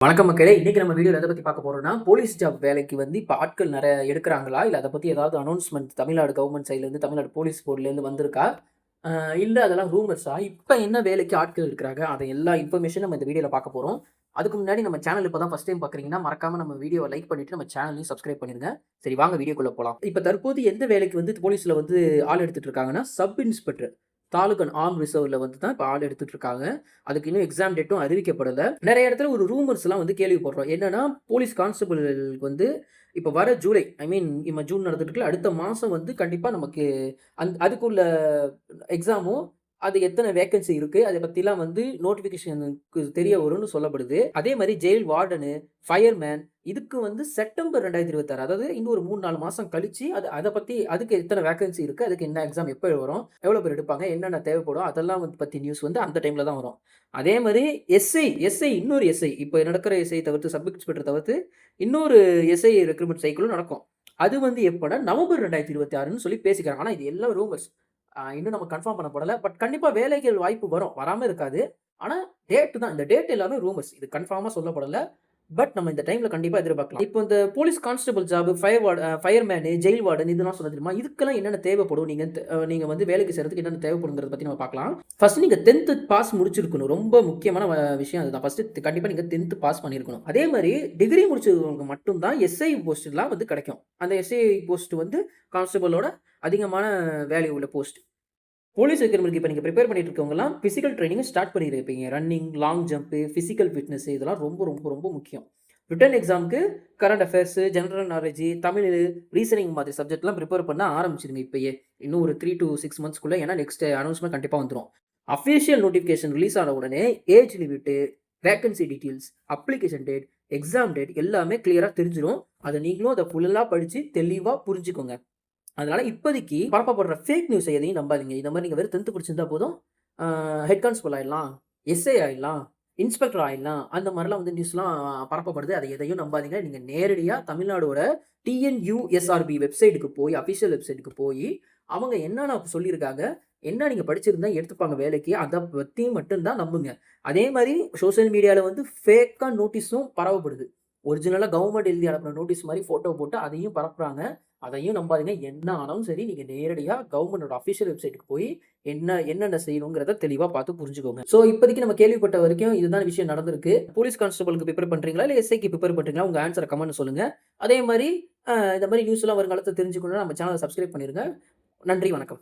வணக்கம் மக்களே. இன்னைக்கு நம்ம வீடியோல எத பத்தி பார்க்க போறோம்னா, போலீஸ் ஜாப் வேலைக்கு வந்து இப்ப ஆட்கள் நெறைய எடுக்குறாங்களா? இல்ல அத பத்தி ஏதாவது அனௌன்ஸ்மென்ட் தமிழ்நாடு கவர்ன்மெண்ட் சைட்லருந்து, தமிழ்நாடு போலீஸ் போர்ட்லருந்து வந்திருக்கா? அ இல்ல அதெல்லாம் ரூமர்ஸா? இப்ப என்ன வேலைக்கு ஆட்கள் எடுக்குறாங்க? அத எல்லா இன்ஃபர்மேஷன் நம்ம இந்த வீடியோல பார்க்க போறோம். அதுக்கு முன்னாடி நம்ம சேனல் இப்ப தான் ஃபர்ஸ்ட் டைம் பார்க்குறீங்கன்னா, மறக்காம நம்ம வீடியோவ லைக் பண்ணிட்டு நம்ம சேனலையும் சப்ஸ்கிரைப் பண்ணிருங்க. சரி வாங்க வீடியோக்குள்ள போலாம். இப்ப தற்போது எந்த வேலைக்கு வந்து போலீஸ்ல வந்து ஆள் எடுத்துட்டு இருக்காங்கன்னா, sub inspector taluk and arm ரிசர்வ்ல வந்து தான் இப்ப ஆள் எடுத்துட்டு இருக்காங்க. அதுக்கு இன்னும் எக்ஸாம் டேட்டும் அறிவிக்கப்படல. நெறைய இடத்துல ஒரு ரூமர்ஸ்லாம் வந்து கேள்விப்படுறோம். என்னன்னா, போலீஸ் கான்ஸ்டபிள்களுக்கு வந்து இப்ப வர ஜூலை இம்ம ஜூன் நடந்துட்டு இருக்குல்ல, அடுத்த மாசம் வந்து கண்டிப்பா நமக்கு அதுக்குள்ள எக்ஸாமும், அது எத்தன வேக்கன்சி இருக்கு, அத பத்திலாம் வந்து நோட்டிஃபிகேஷனுக்கு தெரிய வரும்னு சொல்லப்படுது. அதே மாரி ஜெயில் வார்டனு, ஃபயர்மேன் இதுக்கு வந்து செப்டம்பர் 2026 அதாவது இன்னும் ஒரு 3, 4 மாசம் கழிச்சு அத பத்தி அதுக்கு எத்தன வேக்கன்சி இருக்கு, அதுக்கு என்ன எக்ஸாம் எப்ப வரும், எவ்வளோ பேர் எடுப்பாங்க, என்னென்ன தேவைப்படும், அதெல்லாம் வந்து பத்தி நியூஸ் வந்து அந்த டைம்ல தான் வரும். அதே மாரி இன்னொரு எஸ்ஐ இப்ப நடக்கிற எஸ்ஐ தவிர்த்து, சப் இன்ஸ்பெக்டர் தவிர்த்து இன்னொரு எஸ்ஐ ரெக்ரூட்மென்ட் சைக்கிளும் நடக்கும். அது வந்து எப்பன்னா நவம்பர் 2026ன்னு சொல்லி பேசிக்கிறாங்க. ஆனா இது எல்லாம் ரூமர்ஸ். இன்னும் நம்ம கன்ஃபார்ம் பண்ணப்படல. பட் கண்டிப்பா வேலைகள் வாய்ப்பு வரும். வராம இருக்காது. ஆனா டேட் தான். இந்த டேட் எல்லாமே ரூமர்ஸ். இது கன்ஃபார்மா சொல்லப்படல. பட் நம்ம இந்த டைம்ல கண்டிப்பா எதிர்பார்க்கலாம். இப்போ இந்த police constable job, ஃபயர்மேனு, jail warden இதெல்லாம் சொன்னேன் தெரியுமா? இதுக்கெல்லாம் என்னென்ன தேவைப்படும்? நீங்க வந்து வேலைக்கு சேர்றதுக்கு என்னென்ன தேவைப்படுங்கிறத பத்தி நம்ம பார்க்கலாம். ஃபர்ஸ்ட் நீங்க 10த் பாஸ் முடிச்சிருக்கணும். ரொம்ப முக்கியமான விஷயம் அதுதான். ஃபர்ஸ்ட் கண்டிப்பா நீங்க 10த் பாஸ் பண்ணியிருக்கணும். அதே மாரி டிகிரி முடிச்சவங்களுக்கு மட்டும் தான் எஸ்ஐ போஸ்ட்லாம் வந்து கிடைக்கும். அந்த எஸ்ஐ போஸ்ட் வந்து கான்ஸ்டபிளோட அதிகமான வேல்யூ உள்ள போஸ்ட். போலீஸ் ரெக்ரூட்மென்ட்க்கு இப்ப நீங்க பிரிப்பேர் பண்ணிட்டு இருக்கவங்கலாம் பிசிக்கல் ட்ரெய்னிங்க ஸ்டார்ட் பண்ணியிருப்பீங்க. Running, long jump, physical fitness இதெல்லாம் ரொம்ப, ரொம்ப, ரொம்ப முக்கியம். ரிட்டன் எக்ஸாம்க்கு current affairs, general knowledge, Tamil, reasoning மாதிரி சப்ஜெக்ட்லாம் பிரிப்பேர் பண்ண ஆரம்பிச்சுருங்க இப்பயே. இன்னும் ஒரு 3 to 6 மந்த்ஸ்க்குள்ள ஏன்னா நெக்ஸ்ட் அனௌன்ஸ்மென்ட் கண்டிப்பா வந்துரும். அஃபிஷியல் நோட்டிஃபிகேஷன் ரிலீஸ் ஆன உடனே age limit, vacancy details, application date, exam date எல்லாமே கிளியரா தெரிஞ்சிரும். அத நீங்களும் அத ஃபுல்லா படிச்சு தெளிவா புரிஞ்சுக்கோங்க. அதனால இப்போதைக்கு பரப்பப்படுற ஃபேக் நியூஸ எதையும் நம்பாதீங்க. இந்த மாரி நீங்க வெறும் 10த் படிச்சிருந்தா போதும். ஆ ஹெட் கான்ஸ்டபிள் ஆயிடலாம், எஸ்ஐ ஆயிடலாம், இன்ஸ்பெக்டர் ஆயிடலாம். அந்த மாரிலாம் வந்து நியூஸ்லாம் பரப்பப்படுது. அத எதையும் நம்பாதீங்க. நீங்க நேரடியா தமிழ்நாடோட டிஎன்யூஎஸ்ஆர்பி வெப்சைட்க்கு போய் அஃபிஷியல் வெப்சைட்க்கு போயி, அவங்க என்னென்ன சொல்லியிருக்காங்க, என்ன நீங்க படிச்சிருந்தா எடுத்துப்பாங்க வேலைக்கு, அத பத்தி மட்டும் தான் நம்புங்க. அதே மாரி சோசியல் மீடியால வந்து ஃபேக்கா நோட்டீஸும் பரவப்படுது. ஒரிஜினலா கவர்ன்மெண்ட் எழுதி அனுப்புன நோட்டீஸ் மாரி ஃபோட்டோ போட்டு அதையும் பரப்புறாங்க. அதையும் நம்பாதீங்க. என்ன ஆனாலும் சரி, நீங்க நேரடியா கவர்ன்மெண்டோட அஃபிஷியல் வெப்சைட்க்கு போய் என்னென்ன செய்யணுங்கிறத தெளிவா பார்த்து புரிஞ்சுக்கோங்க. ஸோ இப்போதைக்கு நம்ம கேள்விப்பட்ட வரைக்கும் இதுதான் விஷயம் நடந்திருக்கு. போலீஸ் கான்ஸ்டபிள்க்கு பிரிப்பேர் பண்றீங்களா? இல்ல எஸ்ஐக்கு பிரிப்பேர் பண்றீங்களா? உங்க ஆன்ஸர கமெண்ட்ல சொல்லுங்க. அதே மாரி இந்த மாரி நியூஸ்லாம் வருங்காலத்துல தெரிஞ்சுக்கணும்னா நம்ம சேனல சப்ஸ்கிரைப் பண்ணிருங்க. நன்றி, வணக்கம்.